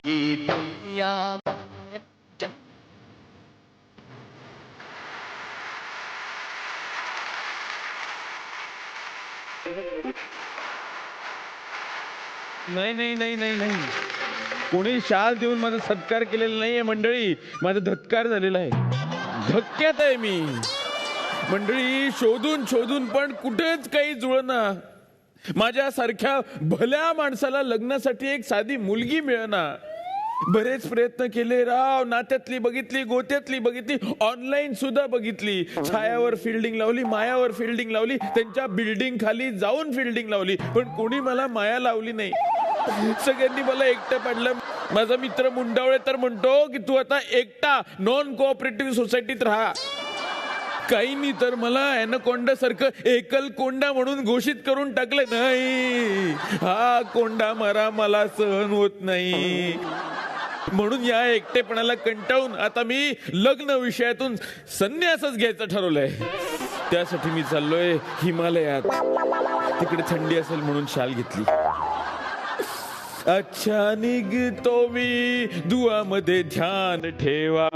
नाही नाही नाही नाही नाही, कोणी शाल देऊन माझा सत्कार केलेला नाहीये मंडळी. माझा धत्कार झालेला आहे, धक्क्यात आहे मी मंडळी. शोधून शोधून पण कुठेच काही जुळना. माझ्यासारख्या भल्या माणसाला लग्नासाठी एक साधी मुलगी मिळेना. बरेच प्रयत्न केले राव, नात्यातली बघितली, गोत्यातली बघितली, ऑनलाईन सुद्धा बघितली. छायावर फिल्डिंग लावली, मायावर फिल्डिंग लावली, त्यांच्या बिल्डिंग खाली जाऊन फिल्डिंग लावली, पण कोणी मला माया लावली नाही. सगळ्यांनी मला एकटं पाडलं. माझा मित्र मुंडावळे तर म्हणतो की तू आता एकटा नॉन कोऑपरेटिव्ह सोसायटीत राहा. काहींनी तर मला ॲनाकोंडा सारखं एकल कोंडा म्हणून घोषित करून टाकले. नाही, हा कोंडा मारा मला सहन होत नाही. म्हणून या एकटेपणाला कंटाळून आता मी लग्न विषयातून संन्यासच घ्यायचं ठरवलंय. त्यासाठी मी चाललोय हिमालयात. तिकडे थंडी असेल म्हणून शाल घेतली. अच्छा निघतो मी, दुआमध्ये ध्यान ठेवा,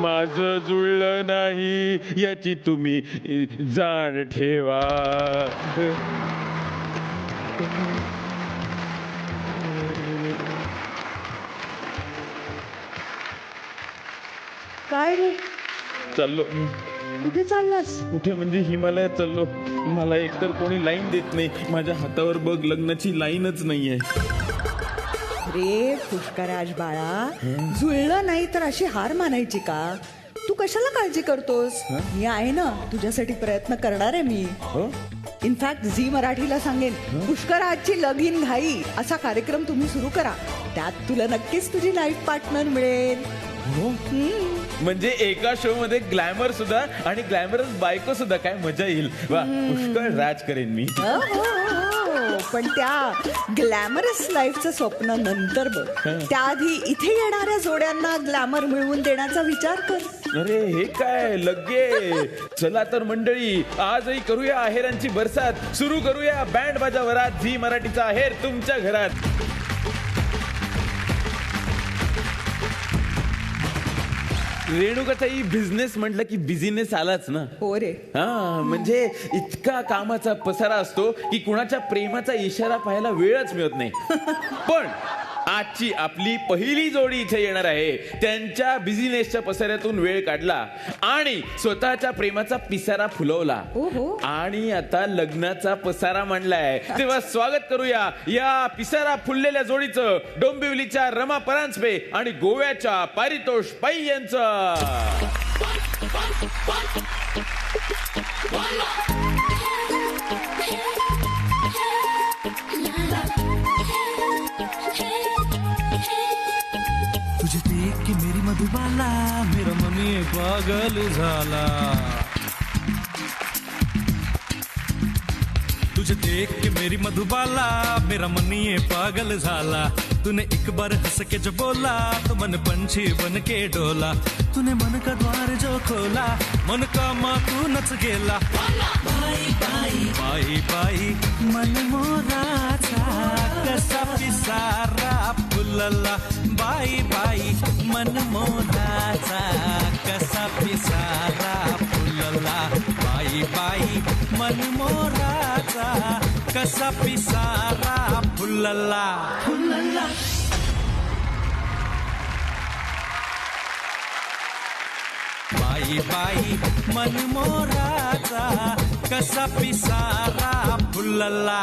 माझं जुळलं नाही याची तुम्ही जाण ठेवा. काय रे, चाललो. कुठे चाललास? कुठे म्हणजे हिमालयात चाललो. मला एकतर कोणी लाईन देत नाही. माझ्या हातावर बघ लग्नाची लाईनच नाहीये. रे पुष्कराज बाळा, जुळलं नाही तर अशी हार मानायची का? तू कशाला काळजी करतोस? मी आहे ना, तुझ्यासाठी प्रयत्न करणार आहे मी. इनफॅक्ट झी मराठीला सांगेन, पुष्कराजची लगीन घाई असा कार्यक्रम तुम्ही सुरू करा. त्यात तुला नक्कीच तुझी लाईफ पार्टनर मिळेल. म्हणजे एका शो मध्ये ग्लॅमर सुद्धा आणि ग्लॅमरस बायको सुद्धा, काय मजा येईल. वा, पुष्कळ राज करेन मी. पण त्या ग्लॅमरस लाईफचं स्वप्न नंतर बघ. त्याआधी इथे येणाऱ्या जोड्यांना ग्लॅमर मिळवून देण्याचा विचार कर. अरे हे काय लगे. चला तर मंडळी, आजही करूया आहेरांची बरसात. सुरू करूया बँड बाजा वरात. झी मराठीचा आहेर तुमच्या घरात. रेणुकाताई, बिझनेस म्हटलं की बिझिनेस आलाच ना. हो रे. हा, म्हणजे इतका कामाचा पसारा असतो की कुणाच्या प्रेमाचा इशारा पाहायला वेळच मिळत नाही. पण आजची आपली पहिली जोडी इथे येणार आहे. त्यांच्या बिझिनेसच्या पसाऱ्यातून वेळ काढला आणि स्वतःच्या प्रेमाचा पिसारा फुलवला आणि आता लग्नाचा पसारा मांडलाय. तेव्हा स्वागत करूया या पिसारा फुललेल्या जोडीचं, डोंबिवलीच्या रमा परांजपे आणि गोव्याच्या पारितोष पै यांचं. तुझे देख के मेरी मधुबाला, मेरा मन ये पागल झाला. तुझे देख के मेरी मधुबाला, मेरा मन ये पागल झाला. तूने एक बार हंस के जो बोला तो मन पंछी बन के डोला. तूने मन का द्वार जो खोला, मन का मातू नच गेला. बाई बाई बाई बाई मन मोराचा कसा पिसारा फुलला. बाई बाई मन मोराचा कसा पिसारा फुलला. बाई बाई मन मोराचा कसा पिसारा फुलला. फुलला. बाई बाई मन मोराचा कसा पिसारा फुलला.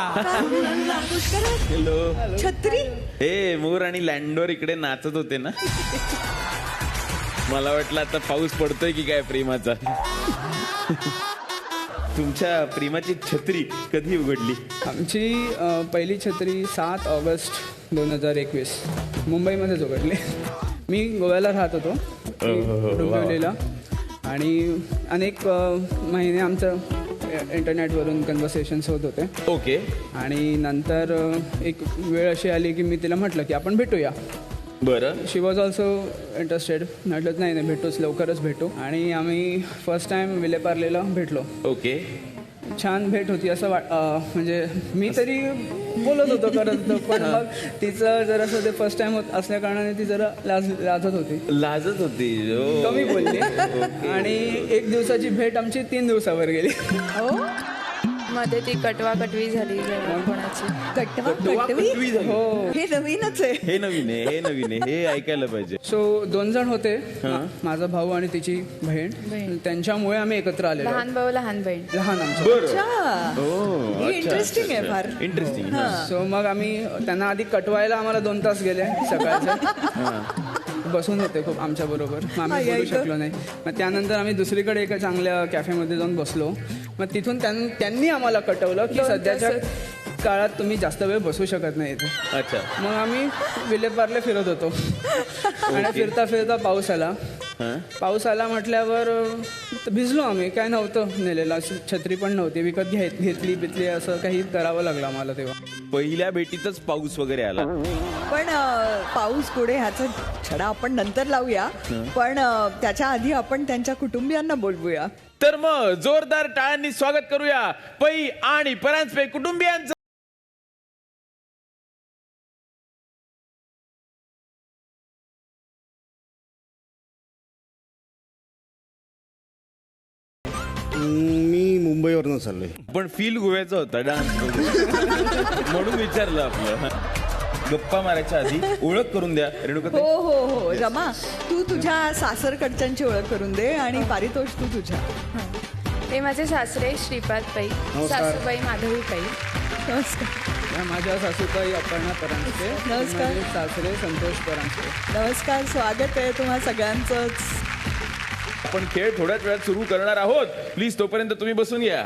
हॅलो. छत्री. हे मोर आणि लँडोर इकडे नाचत होते ना. मला वाटलं आता पाऊस पडतोय की काय प्रेमाचा. तुमच्या प्रेमाची छत्री कधी उघडली? आमची पहिली छत्री 7 ऑगस्ट 2021 मुंबईमध्येच उघडली. मी गोव्याला राहत होतो डोंबिवलीला आणि अनेक महिने आमचं इंटरनेटवरून कन्व्हर्सेशन्स होत होते. ओके. आणि नंतर एक वेळ अशी आली की मी तिला म्हटलं की आपण भेटूया. बरं. शी वॉज ऑल्सो इंटरेस्टेड. म्हटलं नाही नाही भेटूच, लवकरच भेटू. आणि आम्ही फर्स्ट टाइम विलेपार्लेला भेटलो. ओके. छान भेट होती असं म्हणजे मी तरी बोलत होतो करत होतो पण मग तिचं जरासं ते फर्स्ट टाइम होत असल्या कारणाने ती जरा लाजत होती, लाजत होती. ओ. कमी बोलली. आणि 1 दिवसाची भेट आमची 3 दिवसावर गेली. मध्ये ती कटवी झाली कोणाची. कटवी झाली. हो. हे नवीनच आहे. हे नवीन आहे, हे ऐकायला पाहिजे. सो 2 जण होते, माझा भाऊ आणि तिची बहीण. त्यांच्यामुळे आम्ही एकत्र आलेलो. लहान भाऊ लहान बहीण. लहान आमचं. बरं. इंटरेस्टिंग आहे फार. इंटरेस्टिंग. सो मग आम्ही त्यांना आधी कटवायला आम्हाला 2 तास गेले सकाळचे. बसून होते खूप आमच्या बरोबर, मग आम्ही बोलू शकलो नाही. मग त्यानंतर आम्ही दुसरीकडे एका चांगल्या कॅफेमध्ये जाऊन बसलो. मग तिथून त्यांनी आम्हाला कटवलं की सध्याच्या काळात तुम्ही जास्त वेळ बसू शकत नाही इथे. अच्छा. मग आम्ही विलेपार्ले फिरत होतो आणि फिरता फिरता पाऊस आला. पाऊस आला म्हटल्यावर भिजलो आम्ही. काय नव्हतं नेलेलं, छत्री पण नव्हती, विकत घेतली बितली असं काही करावं लागलं आम्हाला तेव्हा. पहिल्या भेटीतच पाऊस वगैरे आला. पण पाऊस पुढे ह्याचा छडा आपण नंतर लावूया. पण त्याच्या आधी आपण त्यांच्या कुटुंबियांना बोलवूया. तर मग जोरदार टाळ्यांनी स्वागत करूया पै आणि परांजपे कुटुंबियांचं. मी मुंबईवरनं चाललोय. पण फील गोव्याचा होता डान्स म्हणून विचारलं. आपलं गप्पा मारायच्या आधी ओळख करून द्या रेणुका. हो रमा, तू तुझ्या सासरकडच्यांची ओळख करून दे आणि पारितोष तू तुझ्या. ते माझे सासरे श्रीपाद पै, सासूबाई माधवी पै. नमस्कार. माझ्या सासूबाई अपर्णा परांजपे. नमस्कार. माझे सासरे संतोष परांजपे. नमस्कार, स्वागत आहे तुम्हा सगळ्यांचंच. आपण खेळ थोड्याच वेळात सुरू करणार आहोत. प्लीज तोपर्यंत तुम्ही बसून घ्या.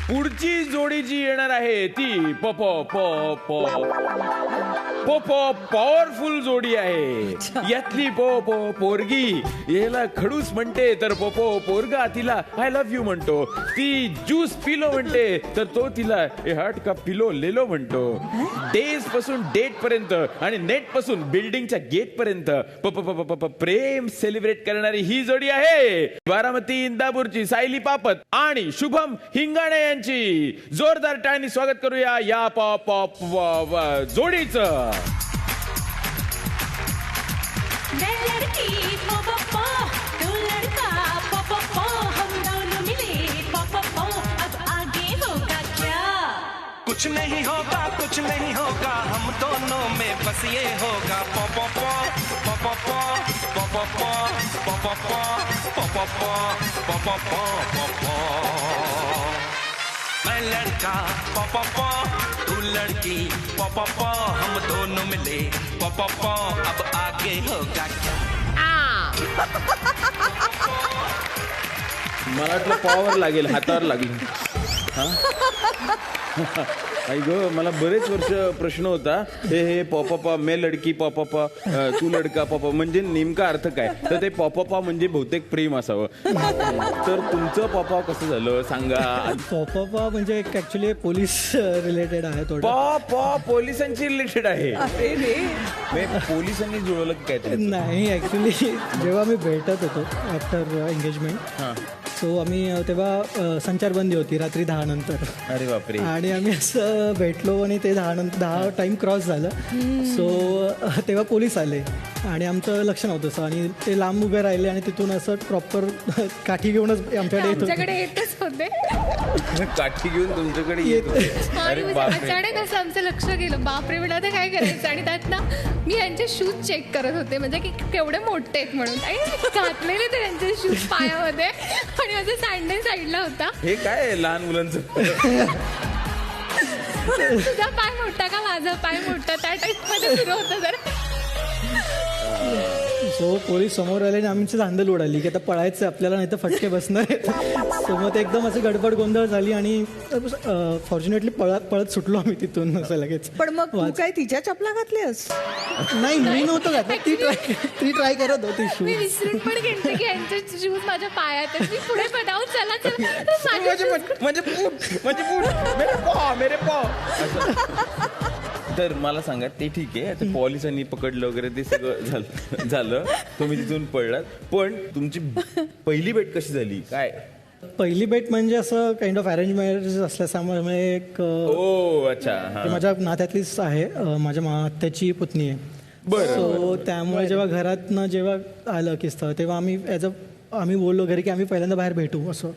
पुढची जोडी जी येणार आहे ती पॉवरफुल जोडी आहे. यातली पोरगी याला खडूस म्हणते तर पोरगा तिला आय लव्ह यू म्हणतो. ती ज्यूस पिलो म्हणते तर तो तिला हार्ट का पिलो लेलो म्हणतो. डेज पासून डेट पर्यंत आणि नेट पासून बिल्डिंगच्या गेट पर्यंत प्रेम सेलिब्रेट करणारी ही जोडी आहे बारामती इंदापूरची सायली पापत आणि शुभम हिंगाणे यांची. जोरदार टाळ्यांनी स्वागत करूया या जोडीचं. कुछ नहीं होगा हम दोनों में बस ये होगा पो पो पो पो पो पो पो पो पो पो पो पो पो पो पो पो. मैं लड़का पो पो पो, तू लड़की पो पो पो, हम दोनों मिले पो पो पो, अब आगे होगा क्या. मला वाटलं पॉवर लागेल, हातावर लागेल. आई ग, मला बरेच वर्ष प्रश्न होता हे पॉपा मैं लडकी पॉपा तू लडका पॉपा म्हणजे नेमका अर्थ काय. तर ते पॉपा म्हणजे बहुतेक प्रेम असावं. तर तुमचं पॉपा कसं झालं सांगा. पॉपा म्हणजे ऍक्च्युली पोलीस रिलेटेड आहे थोडं. पोलिसांची रिलेटेड आहे. अरे रे, पोलिसांनी जुळवलं की काय ते? नाही, ऍक्च्युली जेव्हा आम्ही भेटत होतो आफ्टर एंगेजमेंट, सो आम्ही तेव्हा संचारबंदी होती रात्री 10 नंतर. अरे बापरे. आणि आम्ही असं भेटलो आणि ते 10 टाइम क्रॉस झालं. सो तेव्हा पोलीस आले आणि आमचं लक्ष नव्हतं असं, आणि ते लांब उभे राहिले आणि तिथून असं प्रॉपर काठी घेऊनच आमच्याकडे येत आमच्याकडे येतच होते. काठी घेऊन तुमच्याकडे येत होते. आणि अरे बापरे. अचानक असं आमचं लक्ष गेलं, बापरे म्हणलं आता काय करायचं. आणि त्यात ना मी यांचे शूज चेक करत होते, म्हणजे की केवढे मोठे आहेत म्हणून. आणि घातलेले ते त्यांचे शूज पायामध्ये आणि माझं सँडल साईडला होता. हे काय लहान मुलांचं. तुझा पाय मोठा का माझा पाय मोठा, त्या टाईपमध्ये सुरू होतं जरा. सो पोलीस समोर आले आणि आमची धांदल उडाली की आता पळायचं आपल्याला, नाही तर फटके बसणार आहेत. सो मग ते एकदम असं गडबड गोंधळ झाली आणि फॉर्च्युनेटली पळत सुटलो आम्ही तिथून असं लगेच. पण मग तू काय तिच्या चपला घातल्यास? नाही, मी नव्हतं घातलं. ती ट्राय करत होती शूज. मी विसरून पण गेलते की यांचे शूज माझ्या पायात आहेत. मी पुढे पदावून चला तर माझे shoes- म्हणजे मेरे पॉ तर मला सांगा ते ठीक आहे आता पोलिसांनी पकडलं वगैरे ते सगळं झालं तुम्ही तिथून पडलात पण तुमची पहिली भेट कशी झाली काय पहिली भेट म्हणजे असं काइंड ऑफ अरेंज मॅरेज असल्यामुळे एक ओ अच्छा ती माझ्या नात्यातलीच आहे, माझ्या आत्याची पुतणी आहे. सो त्यामुळे जेव्हा घरातनं जेव्हा आलं की स्थळ तेव्हा आम्ही आम्ही बोललो घरी की आम्ही पहिल्यांदा बाहेर भेटू असं.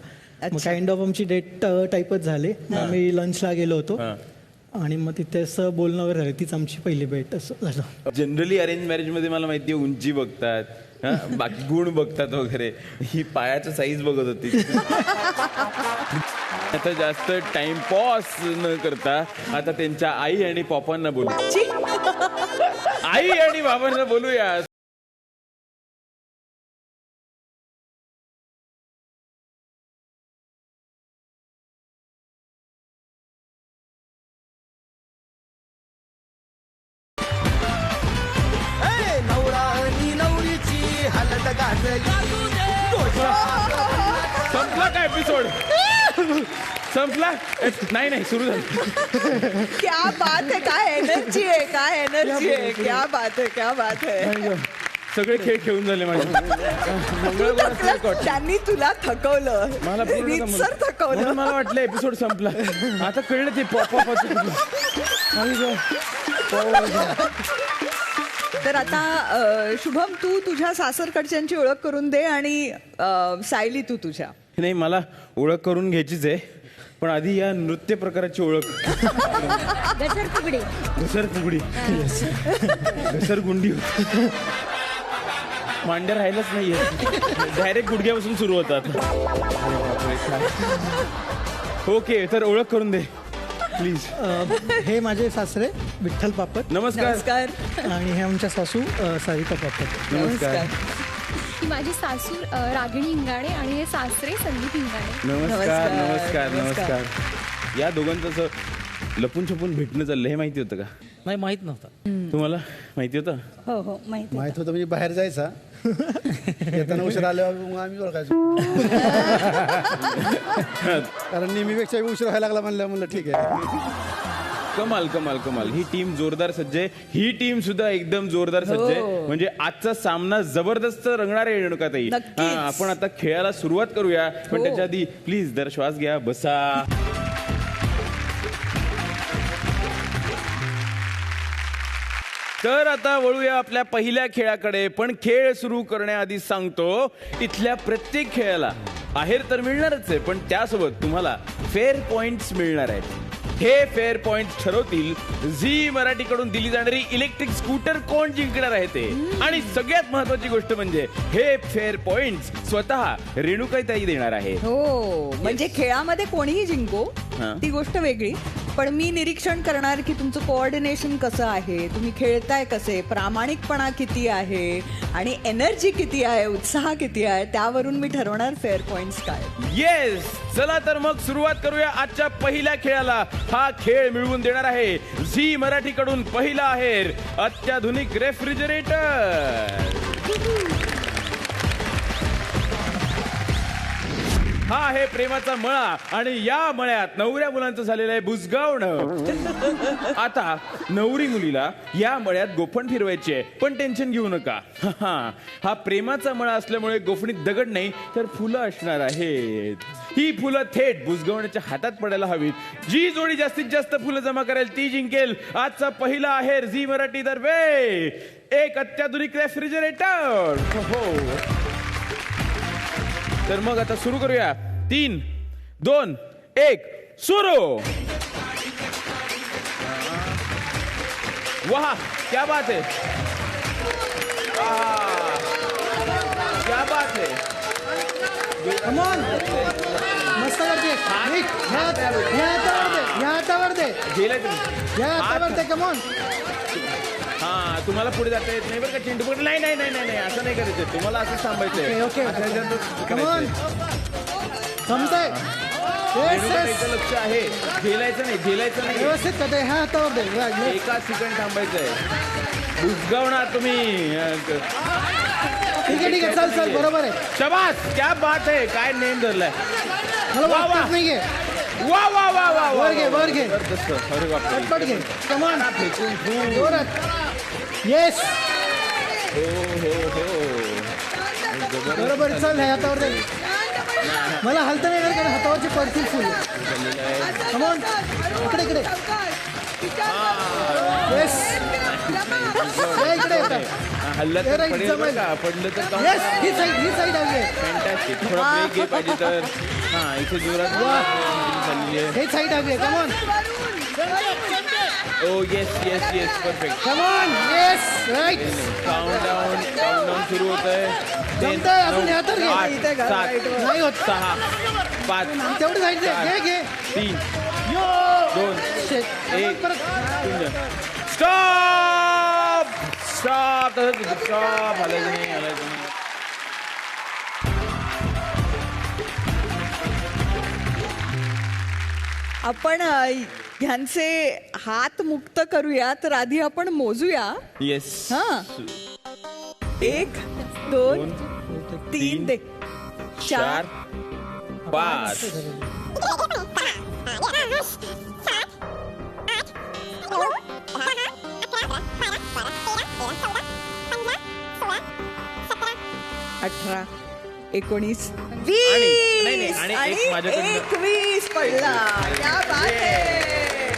मग काइंड ऑफ आमची डेट टाईपच झाली. आम्ही लंचला गेलो होतो आणि मग तिथे असं बोलणं वगैरे झालं. तीच आमची पहिली भेट असं झालं. जनरली अरेंज मॅरेज मध्ये मला माहिती आहे उंची बघतात बाकी गुण बघतात वगैरे ही पायाचं साईज बघत होती. आता जास्त टाइम पॉज न करता आता त्यांच्या आई आणि पप्पांना बोलू आई आणि बाबांना बोलूया. संपला का एपिसोड संपला नाही सुरू झालं. क्या बात है, काय एनर्जी आहे, काय एनर्जी आहे, क्या बात है, क्या बात है. सगळे खेळ खेळून झाले माझे. त्यांनी तुला थकवलं, मला रीतसर थकवलं. म्हणून मला वाटलं एपिसोड संपला. आता कळलं ते तर आता शुभम तू तुझ्या सासरकडच्यांची ओळख करून दे आणि सायली तू तुझ्या. नाही मला ओळख करून घ्यायचीच आहे पण आधी या नृत्य प्रकाराची ओळख. घसरफुगडी घसरगुंडी मांड्या राहिलंच नाहीये डायरेक्ट गुडघ्यापासून सुरू होतात. ओके तर ओळख करून दे प्लीज. हे माझे सासरे विठ्ठल पापट. नमस्कार. आणि हे आमच्या सासू सरिता पापट. नमस्कार. ही माझी सासू रागिणी इंगाणे आणि हे सासरे संदीप इंगाणे. नमस्कार नमस्कार नमस्कार. या दोघांचं असं लपून छपून भेटणं चाललं हे माहिती होतं का? नाही माहित नव्हतं. तुम्हाला माहिती होतं? हो हो माहिती माहित होतं म्हणजे बाहेर जायचा येताना उशीर आल्यावर मग आम्ही ओळखायचो. कारण नेहमीपेक्षा उशीर व्हायला लागला म्हणलं ठीक आहे. कमाल कमाल कमाल. ही टीम जोरदार सज्ज आहे. ही टीम सुद्धा एकदम जोरदार सज्ज आहे. म्हणजे आजचा सामना जबरदस्त रंगणार आहे रेणुकाताई. आपण आता खेळाला सुरुवात करूया पण त्याच्या आधी प्लीज जरा श्वास घ्या बसा. तर आता वळूया आपल्या पहिल्या खेळाकडे पण खेळ सुरू करण्याआधी सांगतो इथल्या प्रत्येक खेळाला आहेर तर मिळणारच आहे पण त्यासोबत तुम्हाला फेअर पॉइंट्स मिळणार आहेत. हे फेअर पॉइंट्स ठरवतील झी मराठीकडून दिली जाणारी इलेक्ट्रिक स्कूटर कोण जिंकणार आहे ते. आणि सगळ्यात महत्वाची गोष्ट म्हणजे हे फेअर पॉइंट्स स्वतः रेणुकाताई देणार आहे. हो म्हणजे खेळामध्ये कोणीही जिंको ती गोष्ट वेगळी पण मी निरीक्षण करणार की तुमचं कोऑर्डिनेशन कसं आहे, तुम्ही खेळताय कसे, प्रामाणिकपणा किती आहे आणि एनर्जी किती आहे, उत्साह किती आहे त्यावरून मी ठरवणार फेअर पॉइंट्स काय. येस चला तर मग सुरुवात करूया आजच्या पहिल्या खेळाला. हा खेळ मिळवून देणार आहे झी मराठीकडून पहिला आहेर अत्याधुनिक रेफ्रिजरेटर. हा आहे प्रेमाचा मळा आणि या मळ्यात नवऱ्या मुलांचं झालेलं आहे बुजगावणं. आता नवरी मुलीला या मळ्यात गोफण फिरवायची आहे पण टेन्शन घेऊ नका. हा प्रेमाचा मळा असल्यामुळे गोफणीत दगड नाही तर फुलं असणार आहेत. ही फुलं थेट बुजगावण्याच्या हातात पडायला हवीत. जी जोडी जास्तीत जास्त फुलं जमा करेल ती जिंकेल. आजचा पहिला आहेर झी मराठी तर्फे एक अत्याधुनिक रेफ्रिजरेटर. हो तर मग आता सुरू करूया. 3, 2, 1 सुरू. वाह क्या बात है, क्या बात है. मस्त करते. ह्या हातावर दे. गेलाय तुम्ही ह्या हातावर दे. कमॉन. हा तुम्हाला पुढे जाता येत नाही बरं का चिंटू. पण नाही नाही नाही नाही असं नाही करायचं. तुम्हाला असं थांबायचंय. Okay come on समजाय. लक्ष आहे. झेलायचं नाही व्यवस्थित करते. ह्या हातावर दे. एका सेकंड थांबायचंय. बुजगावणार तुम्ही. ठीक आहे चल बरोबर आहे. शबास क्या बात आहे. काय नेम धरलाय. मला वाटत नाहीये. वा वा वा वा वा. वर घे वर घे जबरदस्त. अरे बापरे. पटपट घे कमॉन जोरात येस बरोबर चल ह्या हातावर दे. मला हलता नाही येणार कारण हातावरचे पडतील फुल. कमॉन इकडे इकडे येस इकडे येतात हल्ला तर पडेल बरं का, पडलं तर जाऊ. येस ही साईड हवी आहे. फॅन्टॅस्टिक. थोडा ब्रेक घे पाहिजे तर. हा इथे जोरात चालली आहे. ही साईड हवी आहे come on oh yes yes yes perfect. Come on yes right countdown सुरू होत आहे. जमतंय अजून ह्या तर घे. इथे घाल, right वर. नाही होत 6 5 तेवढं साईड घे घे 3 यो 2 Shit. 1 परत स्टॉप स्टॉप स्टॉप. हलायचं नाही. आपण ह्यांचे हात मुक्त करूया तर आधी आपण मोजूया. येस. हा 1 2 3 दे 4 5 18 19 नाही, 20 आणि आणि एक माझ्याकडनं- 21 पडला. क्या बात आहे.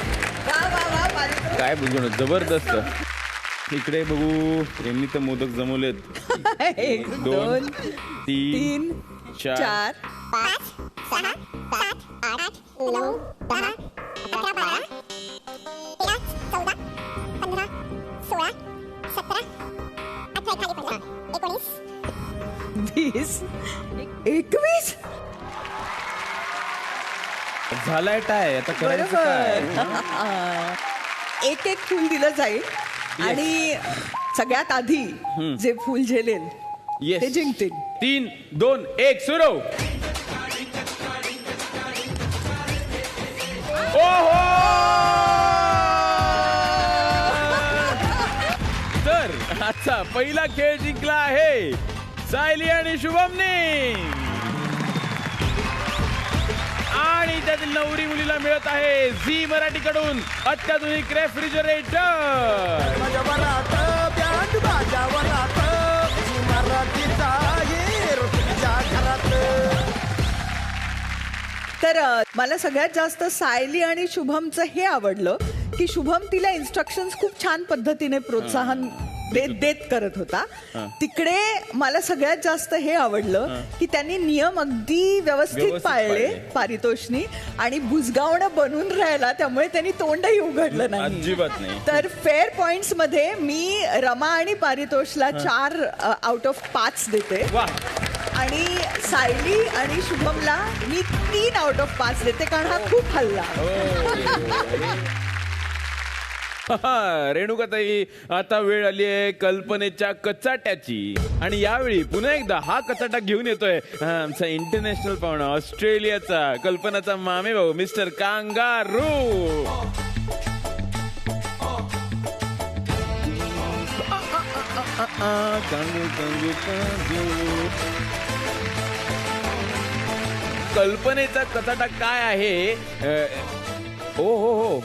वा वा वा पारितोषिक. काय बुजवणं जबरदस्त. इकडे बघू यांनी तर मोदक जमवलेत. 1 2 2 3 3 4 4 5 6 7 8 9 10 11 12 13 14 15 16 17 18 खाली 19 20 21 झालाय टाय. आता करायचं काय? बरोबर. एक एक फूल दिलं जाईल आणि सगळ्यात आधी जे फूल झेलेल Yes. ते जिंकतील. 3 2 1 सुरू. ओहो. तर आजचा पहिला खेळ जिंकला आहे सायली आणि शुभमने. आणि त्यातील नवरी मुलीला मिळत आहे झी मराठीकडून अत्याधुनिक रेफ्रिजरेटर. तर मला सगळ्यात जास्त सायली आणि शुभमचं हे आवडलं की शुभम तिला इन्स्ट्रक्शन्स खूप छान पद्धतीने प्रोत्साहन देत करत होता. तिकडे मला सगळ्यात जास्त हे आवडलं की त्यांनी नियम अगदी व्यवस्थित पाळले पारितोषनी आणि बुजगावणं बनून राहिला त्यामुळे त्यांनी तोंडही उघडलं नाही. अजिबात नाही. तर फेअर पॉइंट्स मध्ये मी रमा आणि पारितोषला 4 आउट ऑफ 5 देते वा. आणि सायली आणि शुभमला मी 3 आउट ऑफ 5 देते कारण हा खूप हल्ला. रेणुकाताई आता वेळ आली आहे कल्पनेच्या कचाट्याची. आणि यावेळी पुन्हा एकदा हा कचाटा घेऊन येतोय आमचा इंटरनॅशनल पाहुणा ऑस्ट्रेलियाचा कल्पनाचा मामे भाऊ मिस्टर कांगारू. कल्पनेचा कचाटा काय आहे? हो हो हो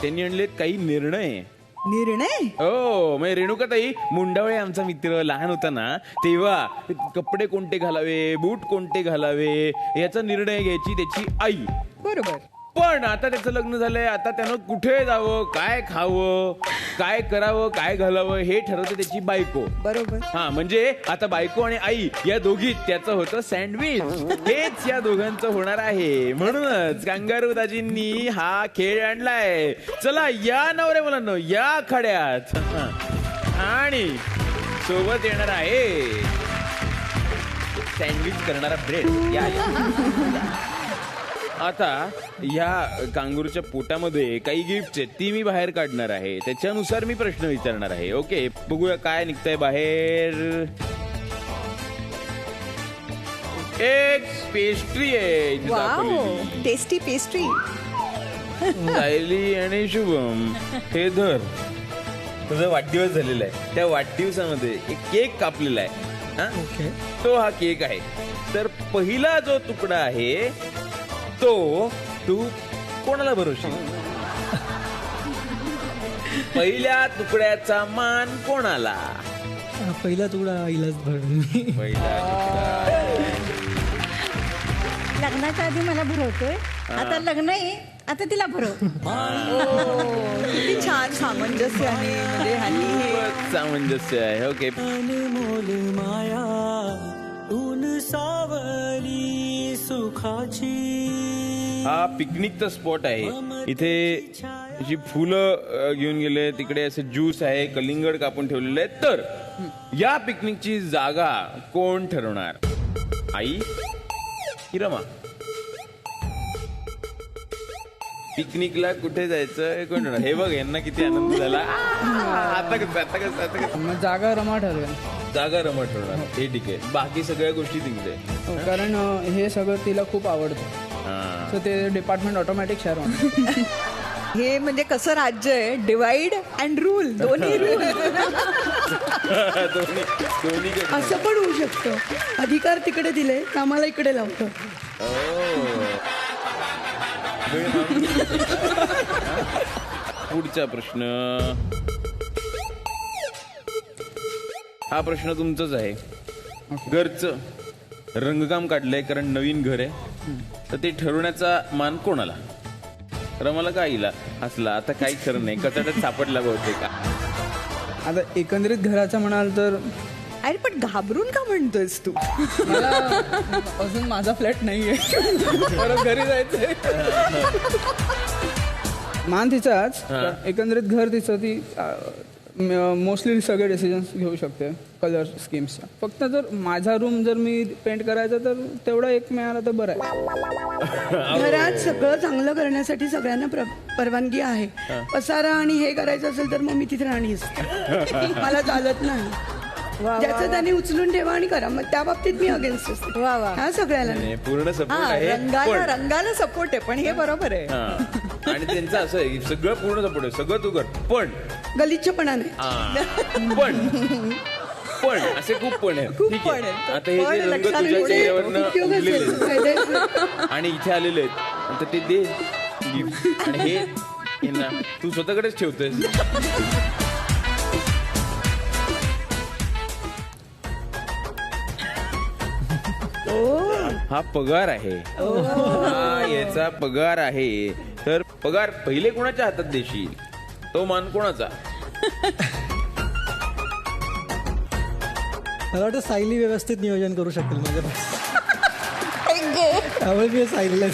त्यांनी आणलेत काही निर्णय. हो म्हणजे रेणुकाताई मुंडावळे आमचा मित्र लहान होता ना तेव्हा कपडे कोणते घालावे बूट कोणते घालावे याचा निर्णय घ्यायची त्याची आई. बरोबर. पण आता त्याचं लग्न झालंय. आता त्यानं कुठे जावं काय खावं काय करावं काय घालावं हे ठरवते त्याची बायको. बरोबर. हा म्हणजे आता बायको आणि आई या दोघीत त्याचं होतं सँडविच. हेच या दोघांचं होणार आहे. म्हणूनच कांगारू दाजींनी हा खेळ आणलाय. चला या नवरे मुलांनो या खड्यात. आणि सोबत येणार आहे सँडविच करणारा ब्रेड. या आता या कांगूरूच्या पोटामध्ये काही गिफ्ट आहेत ती मी बाहेर काढणार आहे. त्याच्यानुसार मी प्रश्न विचारणार आहे. ओके बघूया काय निघतंय बाहेर. एक पेस्ट्री आहे दाखवलेली. Tasty pastry. सायली आणि शुभम हे धर. तुझा वाढदिवस झालेला आहे. त्या वाढदिवसामध्ये एक केक कापलेला आहे. तो हा केक आहे. तर पहिला जो तुकडा आहे तो तू कोणाला भरोशी? पहिल्या तुकड्याचा मान कोणाला? पहिला तुकडा आईलाच भरून मी. पहिला तुकडा. लग्नाच्या आधी मला भरवतोय, आता लग्न आहे आता तिला भरव. किती छान सामंजस्य आहे म्हणजे हल्ली हे खूपच सामंजस्य आहे. ओके, अनमोल माया ऊन सावली सुखाची. हा पिकनिकचा स्पॉट आहे. इथे जी फुलं घेऊन गेले, तिकडे असे ज्यूस आहे, कलिंगड कापून ठेवलेले आहे. तर या पिकनिकची जागा कोण ठरवणार? आई की रमा? पिकनिकला कुठे जायचं हे कोण ठरवणार? हे बघ, यांना किती आनंद झाला. आता कसं मग जागा रमा ठरवेल. जागा रमा ठरवणार. हे ठीक आहे. बाकी सगळ्या गोष्टी तिकडे. कारण हे सगळं तिला खूप आवडतं. सो ते डिपार्टमेंट ऑटोमॅटिक शेअर होणार. हे म्हणजे कसं राज्य आहे, डिवाइड अँड रूल, दोन्ही रूल. दोन्ही असं पण होऊ शकतं, अधिकार तिकडे दिले आम्हाला इकडे लावतो. पुढचा प्रश्न. हा प्रश्न तुमचाच आहे. घरचं रंगकाम काढलंय कारण नवीन घर आहे, तर ते ठरवण्याचा मान कोणाला? रमाला का आईला? असला आता काही खरं नाही, कचाट्यात सापडला बहुतेक का. आता एकंदरीत घराचं म्हणाल तर अरे पण घाबरून का म्हणतोयस तू? मला अजून माझा फ्लॅट नाहीये, परत घरी जायचंय. मान तिचाच. एकंदरीत घर तिचं, ती मोस्टली सगळे डिसिजन्स घेऊ शकते कलर स्कीम्सच्या. फक्त जर माझा रूम जर मी पेंट करायचा तर तेवढा एक मिळाला तर बरं आहे. घरात सगळं चांगलं करण्यासाठी सगळ्यांना परवानगी आहे. पसारा आणि हे करायचं असेल तर मग मी तिथे राणी असते, मला चालत नाही. ज्याचं त्याने उचलून ठेवा आणि करा, मग त्या बाबतीत मी अगेन्स्ट असते. वा वा, हा सगळ्याला नाही. पूर्ण सपोर्ट आहे. रंगाला सपोर्ट आहे, पण हे बरोबर आहे. आणि त्यांचं असं आहे की सगळं पूर्ण सपोर्ट आहे, सगळं तू कर, पण गलिच्छपणा नाही. पण असे खूप पण आहे. खूप ठीक पण आहे. आहे. आता हे जे रंग तुझ्या चेहऱ्यावरनं उडलेले आहेत आणि इथे आलेले आहेत, आता ते दे गिफ्ट. आणि हे ना तू स्वतःकडेच ठेवतोयस. हा पगार आहे. हा याचा पगार आहे. तर पगार पहिले कोणाच्या हातात देशील? तो मान कोणाचा? मला वाटतं सायली व्यवस्थित नियोजन करू शकेल माझ्या. त्यामुळे मी सायलीला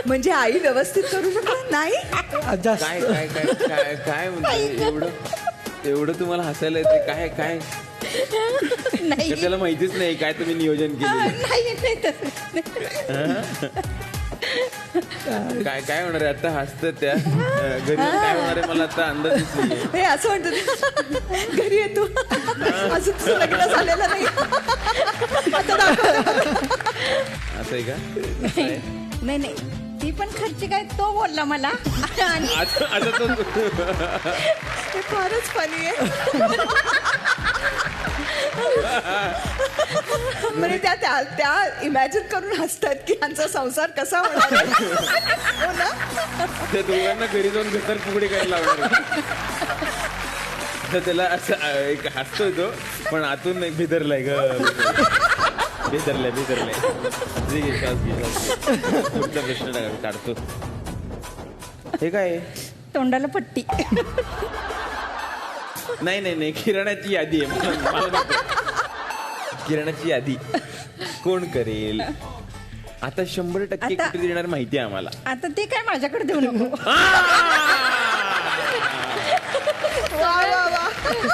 म्हणजे आई व्यवस्थित करू शकत नाही. जास्त काय काय काय काय काय म्हणतो? एवढं तुम्हाला हसायला येते? काय काय नाही त्याला माहितीच नाही काय तुम्ही नियोजन केलं. नाही तसं. काय काय होणार आहे आता? हसत त्या घरी काय होणार आहे मला आता अंदाजच नाही. हे असं म्हणतो घरी येतो अजून तुझं लग्न झालेलं नाही, आता दाखव. असं आहे का? नाही नाही, ती पण खर्ची काय तो बोलला मला. आणि आता तो हे फारच फनी आहे. म्हणजे त्या इमॅजिन करून हसतात की यांचा संसार कसा होणार आहे. हो ना? त्या दोघांना घरी जाऊन घसर फुगडी करायला लावणार. तर त्याला असं एक हसतोय तो, पण आतून नाही भिदरलाय ग. भिदरलाय. पुढचा प्रश्न काढतो. हे काय? तोंडाला पट्टी. नाही किराणाची यादी आहे. मला नको. किराणाची यादी कोण करेल? आता 100% आता- कुठे देणार माहिती आहे आम्हाला. आता ते काय माझ्याकडे देऊ नको.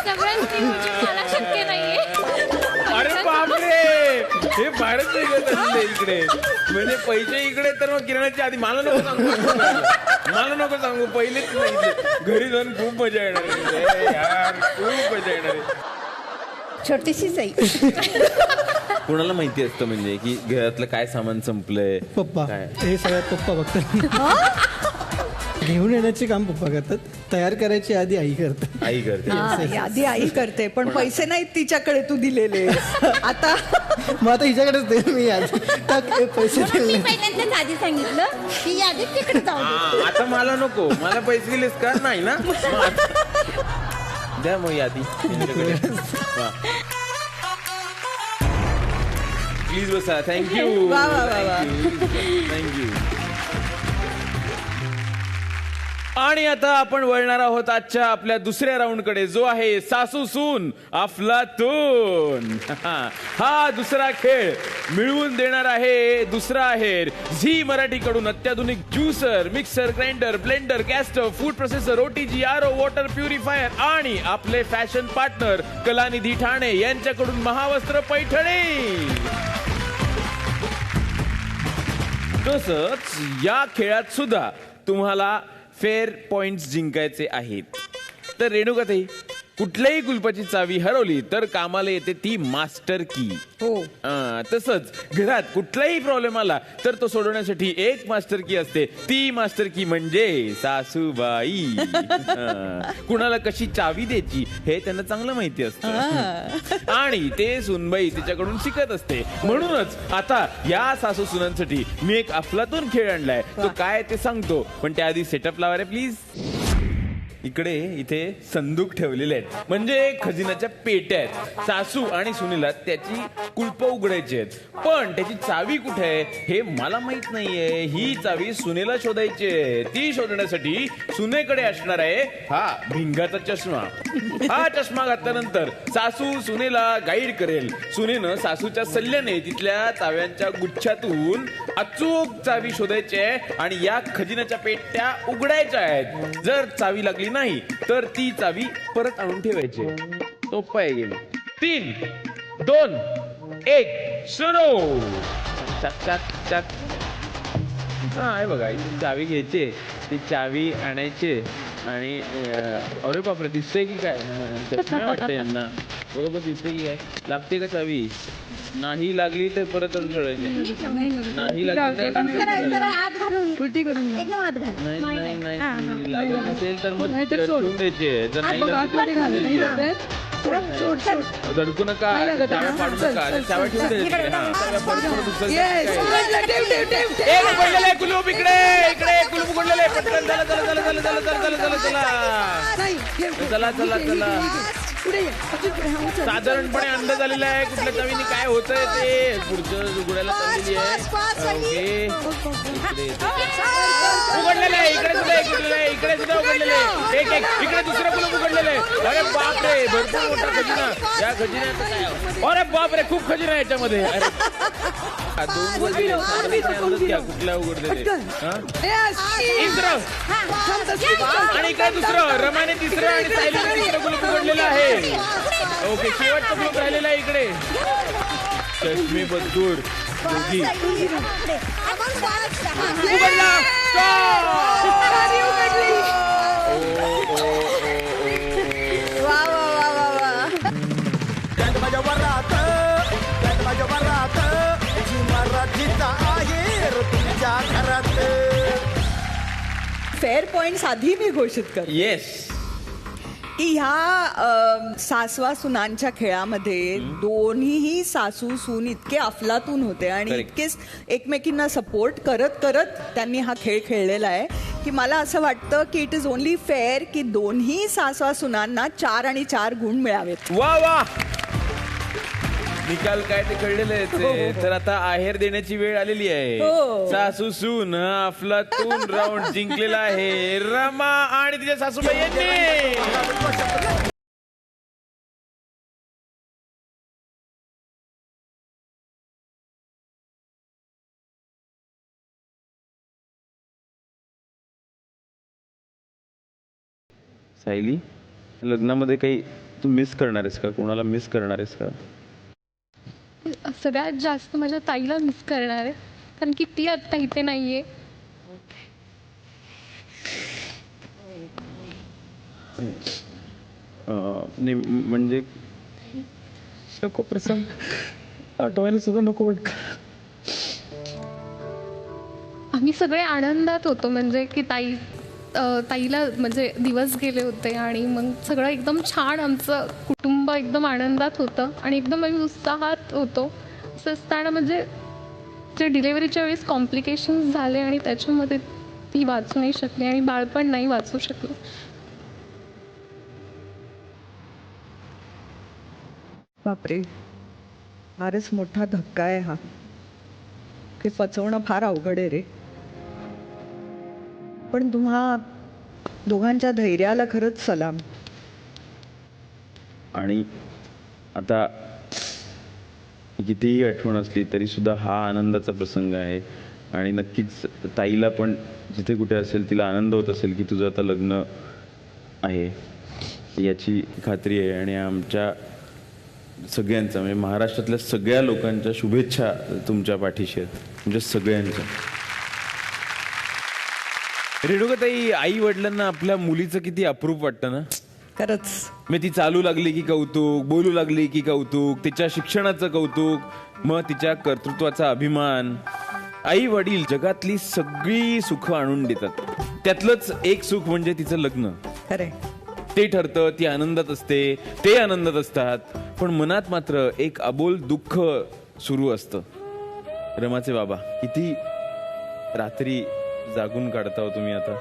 सगळ्यांची मला शक्य नाहीये. अरे बापरे, हे फारच वेगळं झालेलं इकडे. म्हणजे पैसे इकडे तर मग किराणाची आधी मला नको सांगू पहिलेच नाही. घरी जाऊन खूप मजा येणार आहे यार, खूप मजा येणार आहे. छोटीशी जाई. कोणाला माहिती असतं म्हणजे की घरातलं काय सामान संपलंय? पप्पा, काय? हे सगळ्यात पप्पा बघतात. घेऊन येण्याचे काम पप्पा करतात, तयार करायची आधी आई करतात. आई करते. हा, यादी आई करते पण पैसे नाहीत तिच्याकडे तू दिलेले आता. मग आता हिच्याकडेच दे मी आधी पैसे दिले. पहिल्यांदाच आधी सांगितलं की यादी तिकडे जाऊ दे. आता मला नको, मला पैसे दिलेस का नाही ना, मग द्या मग यादी प्लीज बसा. थँक्यू वा, वा, वा, वा. थँक्यू. आणि आता आपण वळणार आहोत आजच्या आपल्या दुसऱ्या राऊंड कडे, जो आहे सासू सून अफलातून. हा दुसरा खेळ मिळवून देणार आहे दुसरा आहेर झी मराठी कडून अत्याधुनिक juicer, mixer, grinder, blender, gas stove, food processor, OTG, RO, water purifier आणि आपले फॅशन पार्टनर कलानिधी ठाणे यांच्याकडून महावस्त्र पैठणी. तसंच या खेळात सुद्धा तुम्हाला फेअर पॉइंट्स जिंकायचे आहेत. तर रेणुकाताई, कुठल्याही कुलपाची चावी हरवली तर कामाला येते ती मास्टर की. हो. तसंच घरात कुठलाही प्रॉब्लेम आला तर तो सोडवण्यासाठी एक मास्टर की असते, ती मास्टर की म्हणजे सासूबाई. कुणाला कशी चावी द्यायची हे त्यांना चांगलं माहिती असतं आणि ते सुनबाई तिच्याकडून शिकत असते. म्हणूनच आता या सासू सुनांसाठी मी एक अफलातून खेळ आणलाय. तो काय ते सांगतो, पण त्याआधी सेटअप लावा रे प्लीज. इथे संदूक ठेवलेले आहेत, म्हणजे खजिन्याच्या पेट्या आहेत. सासू आणि सुनीला त्याची कुलप उघडायची आहेत, पण त्याची चावी कुठे आहे हे मला माहित नाहीये. ही चावी सुनेला शोधायची आहे. ती शोधण्यासाठी सुनेकडे असणार आहे हा भिंगाचा चष्मा. हा चष्मा घातल्यानंतर सासू सुनेला गाईड करेल. सुनेनं सासूच्या सल्ल्याने तिथल्या चाव्यांच्या गुच्छातून अचूक चावी शोधायची आहे आणि या खजिन्याच्या पेट्या उघडायच्या आहेत. जर चावी लागली नाही तर ती चावी परत आणून ठेवायची. सोपं आहे गेली. 3, 2, 1 सुरू. चक चक चक. हा आहे बघा, चावी घ्यायची, ती चावी आणायची आणि अरे बापरे, दिसतंय की काय वाटतं यांना? बरोबर दिसतंय की काय? लागते का चावी? नाही लागली तर परत सोडायची. नाही लागली नाही लागली नसेल तर मग ठेवून द्यायचे. जर नाही धडकू नका, चाव्या पाडू नका, चाव्या ठेवून द्यायचे. कुलूप इकडे इकडे कुलूप उघडलेले पटकन. चला चला चला चला चला चला चला चला चला चला चला. साधारणपणे अंदाज आलेला आहे कुठल्या चावीने काय होतंय ते. पुढचं उघडायला चाललेली आहे. उघडलेलं आहे, इकडे सुद्धा एक उघडलेलं आहे, इकडे सुद्धा उघडलेलं आहे. एक इकडे दुसरं कुलूप उघडलेलं आहे. अरे बापरे, भरपूर मोठा खजिना. या खजिन्यात काय? अरे बापरे, खूप खजिना आहे याच्यामध्ये. कुठल्या उघडलेले आणि इकडे दुसरं, रमाने तिसरं आणि सायलीने तिसरं कुलूप उघडलेलं आहे. ओके, शेवटचं कुलूप राहिलेलं आहे इकडे. चष्मे बद्दूर दोघी उघडला. फेअर पॉइंट्स आधी मी घोषित कर. येस. की ह्या सासवा सुनांच्या खेळामध्ये दोन्हीही सासू सून इतके अफलातून होते आणि इतकेच एकमेकींना सपोर्ट करत करत त्यांनी हा खेळ खेळलेला आहे की मला असं वाटतं की इट इज ओनली फेअर की दोन्ही सासवा सुनांना 4 आणि 4 गुण मिळावेत. वा वा, निकाल काय ते कळलेले आहेत. तर आता आहेर देण्याची वेळ आलेली आहे. सासू सून अफलातून राऊंड जिंकलेला आहे रमा आणि तिच्या सासूबाई यांनी. सायली, लग्नामध्ये काही तू मिस करणार आहेस का? कोणाला मिस करणार आहेस का? सगळ्यात जास्त माझ्या ताईला मिस करणार आहे, कारण की ती आता इथे नाहीये. म्हणजे नको प्रसंग आठवायला सुद्धा नको वाटत. आम्ही सगळे आनंदात होतो, म्हणजे की ताई ताईला म्हणजे दिवस गेले होते आणि मग सगळं एकदम छान, आमचं कुटुंब एकदम आनंदात होतं आणि एकदम आम्ही उत्साहात होतो. असं असताना म्हणजे जे डिलेवरीच्या वेळेस कॉम्प्लिकेशन्स झाले आणि त्याच्यामध्ये ती वाचू नाही शकली आणि बाळपण नाही वाचू शकलं. बापरे, फारच मोठा धक्का आहे हा. ते पचवणं फार अवघड आहे रे. पण तुम्हा दोघांच्या धैर्याला खरंच सलाम. आणि आता कितीही आठवण असली तरी सुद्धा हा आनंदाचा प्रसंग आहे आणि नक्कीच ताईला पण जिथे कुठे असेल तिला आनंद होत असेल की तुझं आता लग्न आहे याची खात्री आहे. आणि आमच्या सगळ्यांचा म्हणजे महाराष्ट्रातल्या सगळ्या लोकांच्या शुभेच्छा तुमच्या पाठीशी आहेत, तुमच्या सगळ्यांच्या. रेणुकाताई, आई वडिलांना आपल्या मुलीचं किती अप्रूप वाटतं ना. खरंच. मग ती चालू लागली की कौतुक, बोलू लागली की कौतुक, तिच्या शिक्षणाचं कौतुक, मग तिच्या कर्तृत्वाचा अभिमान. आई वडील जगातली सगळी सुख आणून देतात, त्यातलंच एक सुख म्हणजे तिचं लग्न. खरंय. ते ठरतं, ती आनंदात असते, ते आनंदात असतात, पण मनात मात्र एक अबोल दुःख सुरू असतं. रमाचे बाबा, किती रात्री जागून काढता हो तुम्ही आता?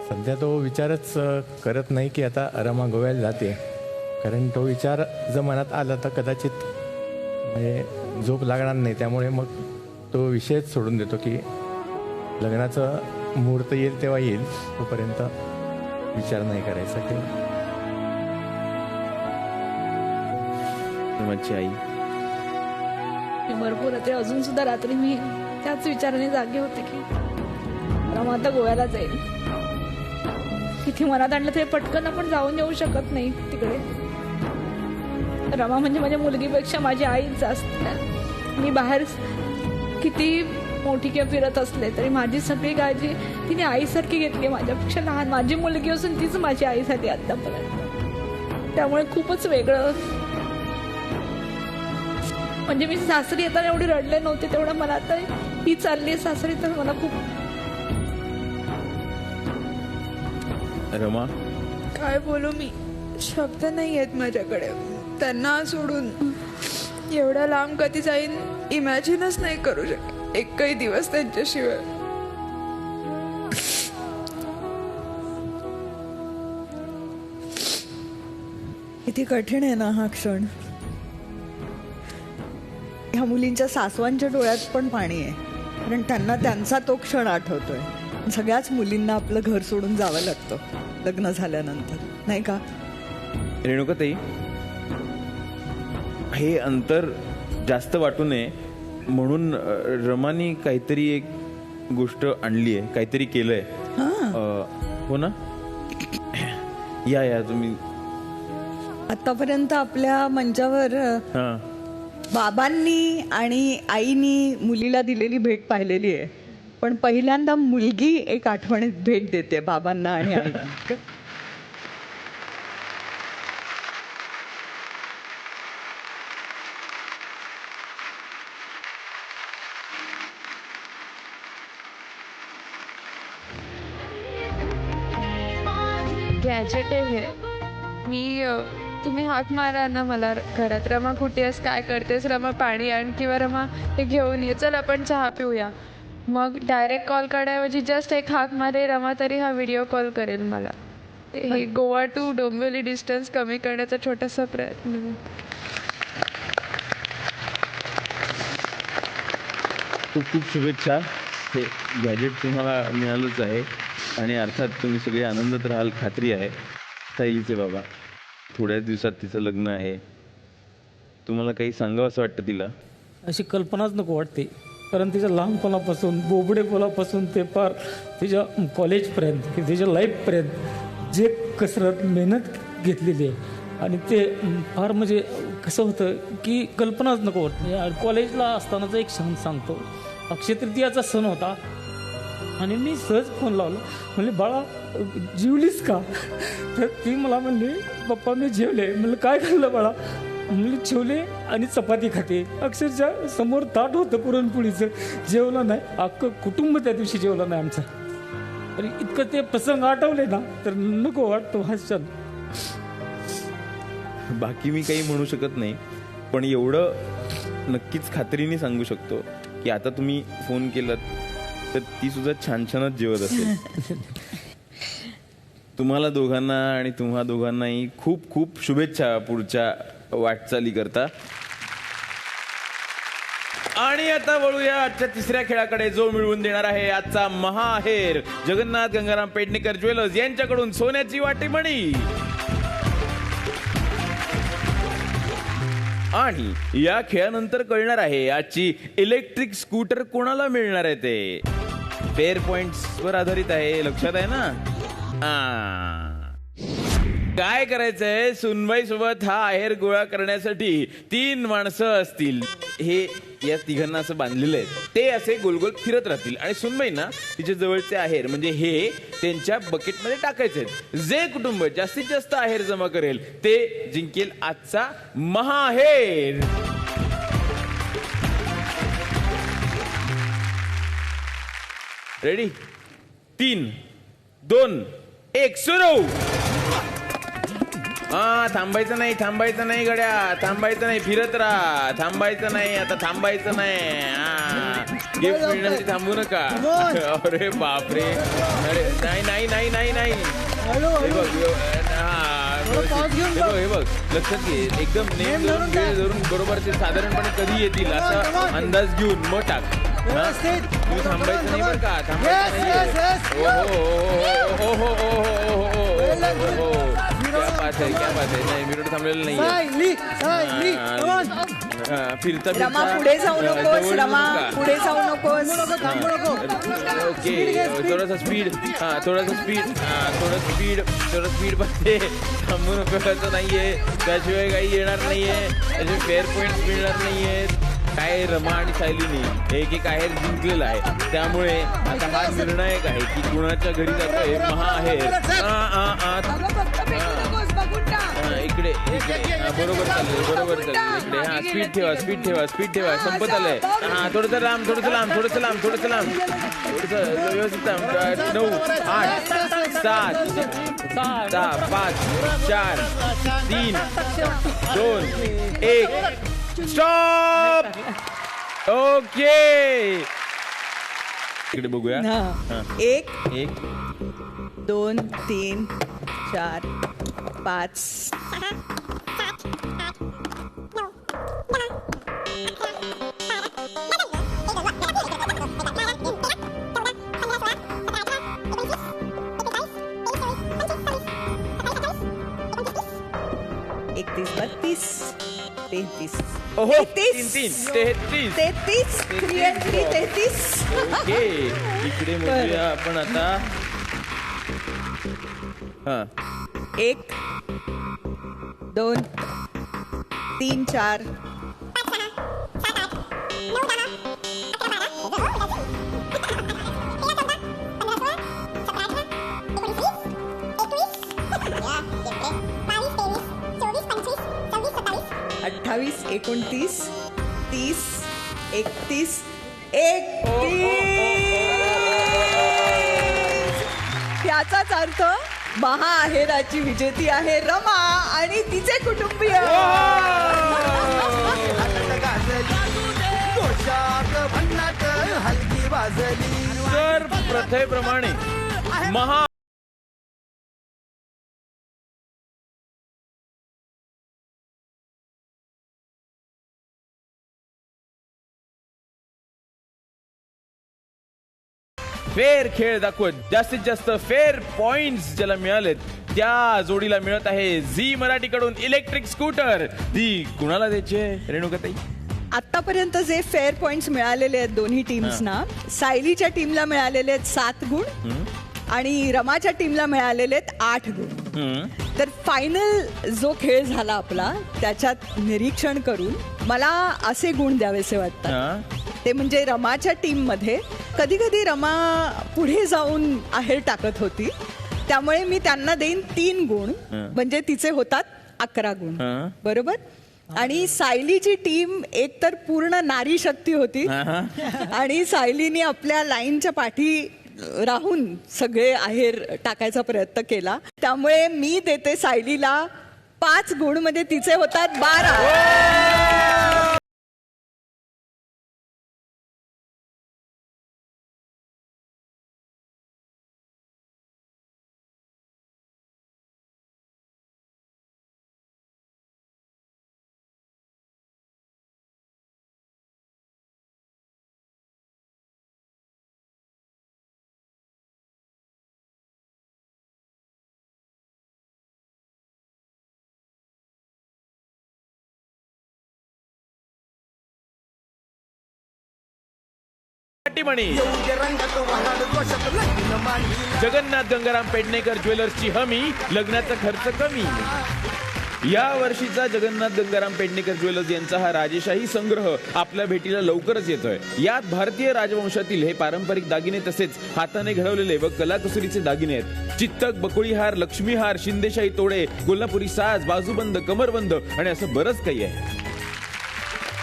सध्या तो विचारच करत नाही की आता रमा गोव्याला जाते, कारण तो विचार जर मनात आला तर कदाचित म्हणजे झोप लागणार नाही. त्यामुळे मग तो विषयच सोडून देतो की लग्नाचं मुहूर्त येईल तेव्हा येईल, तोपर्यंत विचार नाही करायचा. किंवा रमाची आई, भरपूर होते. अजून सुद्धा रात्री मी त्याच विचाराने जागे होते की रमा आता गोव्याला जाईल. किती मनात आणलं तरी पटकन आपण जाऊन येऊ शकत नाही तिकडे. रमा म्हणजे माझ्या मुलगीपेक्षा माझी आईच जास्त. मी बाहेर किती मोठी किंवा फिरत असले तरी माझी सगळी काळजी तिने आईसारखी घेतली. माझ्यापेक्षा लहान माझी मुलगी असून तीच माझी आई झाली आतापर्यंत. त्यामुळे खूपच वेगळं. म्हणजे मी सासरी येताना एवढी रडले नव्हते तेवढं मला आता ही चालली सासरी तर मला खूप. रमा, काय बोलू मी, शब्द नाही आहेत माझ्याकडे. त्यांना सोडून एवढ्या लांब कधी जाईन इमॅजिनच नाही करू शकत एकही दिवस त्यांच्याशिवाय. किती कठीण आहे ना हा क्षण. ह्या मुलींच्या सासवांच्या डोळ्यात पण पाणी आहे, कारण त्यांना त्यांचा तो क्षण आठवतोय. सगळ्याच मुलींना आपलं घर सोडून जावं लागतं लग्न झाल्यानंतर, नाही का रेणुकाताई? हे अंतर जास्त वाटू नये म्हणून रमानी काहीतरी एक गोष्ट आणली आहे, काहीतरी केलंय. हो ना? या तुम्ही. आतापर्यंत आपल्या मंचावर बाबांनी आणि आईनी मुलीला दिलेली भेट पाहिलेली आहे, पण पहिल्यांदा मुलगी एक आठवणीत भेट देते बाबांना आणि आईला. गॅजेट आहे मी. तुम्ही हाक मारा ना मला घरात, रमा कुठे आहेस, काय करतेस, रमा पाणी आण किंवा रमा हे घेऊन ये, चल आपण चहा पिऊया. मग डायरेक्ट कॉल करण्याऐवजी जस्ट एक हाक मारे रमा तरी हा व्हिडिओ कॉल करेल मला. हे गोवा टू डोंबिवली डिस्टन्स कमी करण्याचा छोटासा प्रयत्न. खूप खूप शुभेच्छा. हे गॅजेट तुम्हाला मिळालंच आहे आणि अर्थात तुम्ही सगळे आनंदात राहाल खात्री आहे. ताईचे बाबा, थोड्याच दिवसात तिचं लग्न आहे. तुम्हाला काही सांगावं असं वाटतं तिला? अशी कल्पनाच नको वाटते, कारण तिच्या लहानपणापासून बोबडेपणापासून ते फार तिच्या कॉलेजपर्यंत की तिच्या लाईफपर्यंत जे कसरत मेहनत घेतलेली आहे आणि ते फार म्हणजे कसं होतं की कल्पनाच नको वाटते. कॉलेजला असतानाचा एक क्षण सांगतो. अक्षय तृतीयाचा सण होता आणि मी सहज फोन लावला, म्हणले बाळा जेवलीस का? तर ती मला म्हणली पप्पा मी जेवले. म्हणलं काय खाल्लं बाळा? म्हणले जेवले आणि चपाती खाते. अक्षरशः समोर ताट होतं पुरणपोळीचं, जेवलं नाही. अख्खं कुटुंब त्या दिवशी जेवलं नाही आमचं. आणि इतकं ते प्रसंग आठवले ना तर नको वाटतो हास्यात. बाकी मी काही म्हणू शकत नाही, पण एवढं नक्कीच खात्रीने सांगू शकतो की आता तुम्ही फोन केलात तर ती सुद्धा छान छानच जेवत असेल. तुम्हाला दोघांना आणि तुम्हा दोघांनाही खूप खूप शुभेच्छा पुढच्या वाटचाली करता. आणि आता वळूया आजच्या तिसऱ्या खेळाकडे, जो मिळवून देणार आहे आजचा महाहेर. जगन्नाथ गंगाराम पेडणेकर ज्वेलर्स यांच्याकडून सोन्याची वाटीमणी. आणि या खेळानंतर कळणार आहे आजची इलेक्ट्रिक स्कूटर कोणाला मिळणार आहे ते. फेअर पॉइंट्स वर आधारित आहे, लक्षात आहे ना. काय करायचंय, सुनबाई सोबत हा आहेर गोळा करण्यासाठी 3 माणसं असतील. हे या तिघांना असं बांधलेलं आहे, ते असे गोलगोल फिरत राहतील आणि सुनबाईंना तिच्या जवळचे आहेर म्हणजे हे त्यांच्या बकेटमध्ये टाकायचे. जे कुटुंब जास्तीत जास्त आहेर जमा करेल ते जिंकेल आजचा महाहेर. रेडी? 3, 2, 1 सुरू. थांबायचं नाही गड्या, थांबायचं नाही, फिरत राहा. थांबायचं नाही, आता थांबायचं नाही. गिफ्ट मिळण्यासाठी थांबू नका. अरे बापरे, अरे नाही. हे बघ लक्षात घे, एकदम नेम धरून बरोबर ते साधारणपणे कधी येतील असा अंदाज घेऊन मग टाक. तू थांबायचं नाही बरं का, थांबायचं नाही. क्या बात आहे. नाही, मी थांबलेलं नाही. फिरता रमा पुढे जाऊ नकोस, रमा पुढे जाऊ नकोस. ओके, थोडासा स्पीड, थोडं स्पीड मध्ये थांबू नको नाहीये. त्याशिवाय काही येणार नाहीये, त्याशिवाय फेअर पॉइंट मिळणार नाहीयेत. काय रमा आणि सायलीने एक आहेर जिंकलेला आहे, त्यामुळे आता हा निर्णायक आहे की कुणाच्या घरी जातोय महाहेर. इकडे बरोबर चाललंय इकडे. स्पीड ठेवा. संपत आलंय. थोडंसं लांब व्यवस्थित. 9, 8, 7, 6, 5, 4, 3, 2, 1 स्टॉप. ओके, इकडे बघूया. 1, 2, 3, 4, 5. एकतीस, 32, 33. ओहो, 33. 3 and 3, 33. ओके, इकडे बघूया आपण आता. 1, 2, 3, 4. अठ्ठावीस, 29, 30, 31, 31. याचाच अर्थ महाहेराची विजेती आहे रमा आणि तिचे कुटुंबीय. तर प्रथेप्रमाणे महा फेअर खेळ दाखवत जास्तीत जास्त फेअर पॉइंट्स ज्याला मिळालेत त्या जोडीला मिळत आहे झी मराठीकडून इलेक्ट्रिक स्कूटर. ती कुणाला द्यायची रेणुकाताई? आतापर्यंत जे फेअर पॉइंट्स मिळालेले आहेत दोन्ही टीम्सना, सायलीच्या टीमला मिळालेले आहेत 7 गुण आणि रमाच्या टीमला मिळालेले आहेत 8 गुण. तर फायनल जो खेळ झाला आपला त्याच्यात निरीक्षण करून मला असे गुण द्यावेसे वाटतात. ते म्हणजे रमाच्या टीम मध्ये कधी कधी रमा पुढे जाऊन आहेर टाकत होती, त्यामुळे मी त्यांना देईन 3 गुण, म्हणजे तिचे होतात 11 गुण. बरोबर. आणि सायलीची टीम एकतर पूर्ण नारी शक्ती होती आणि सायलीने आपल्या लाईनच्या पाठी राहून सगळे आहेर टाकायचा प्रयत्न केला. त्यामुळे मी देते सायलीला 5 गुण, मध्ये तिचे होतात 12. मणी जगन्नाथ गंगाराम पेडणेकर ज्वेलर्सची हमी, लग्नाचा खर्च कमी. या वर्षीचा जगन्नाथ गंगाराम पेडणेकर ज्वेलर्स यांचा हा राजेशाही संग्रह आपल्या भेटीला लवकरच येतोय. यात भारतीय राजवंशातील हे पारंपरिक दागिने, तसेच हाताने घडवलेले व कलाकुसरीचे दागिने आहेत. चित्तक, बकुळी हार, लक्ष्मी हार, शिंदेशाही तोडे, कोल्हापुरी साज, बाजूबंद, कमरबंद आणि असं बरंच काही आहे.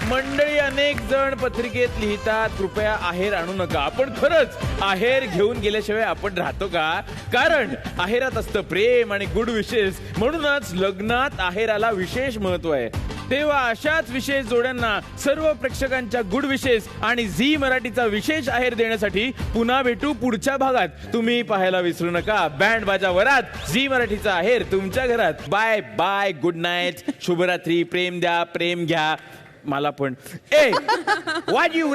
मंडळी, अनेक जण पत्रिकेत लिहितात कृपया आहेर आणू नका. आपण खरंच आहेर घेऊन गेल्याशिवाय आपण राहतो का? कारण आहेरात असतं प्रेम आणि गुड विशेष. म्हणूनच लग्नात आहेराला विशेष महत्व आहे. तेव्हा अशाच विशेष जोड्यांना सर्व प्रेक्षकांच्या गुड विशेष आणि झी मराठीचा विशेष आहेर देण्यासाठी पुन्हा भेटू पुढच्या भागात. तुम्ही पाहायला विसरू नका बँड बाजा वरात झी मराठीचा आहेर तुमच्या घरात. बाय बाय, गुड नाईट, शुभरात्री. प्रेम द्या, प्रेम घ्या. मला पण वाट यू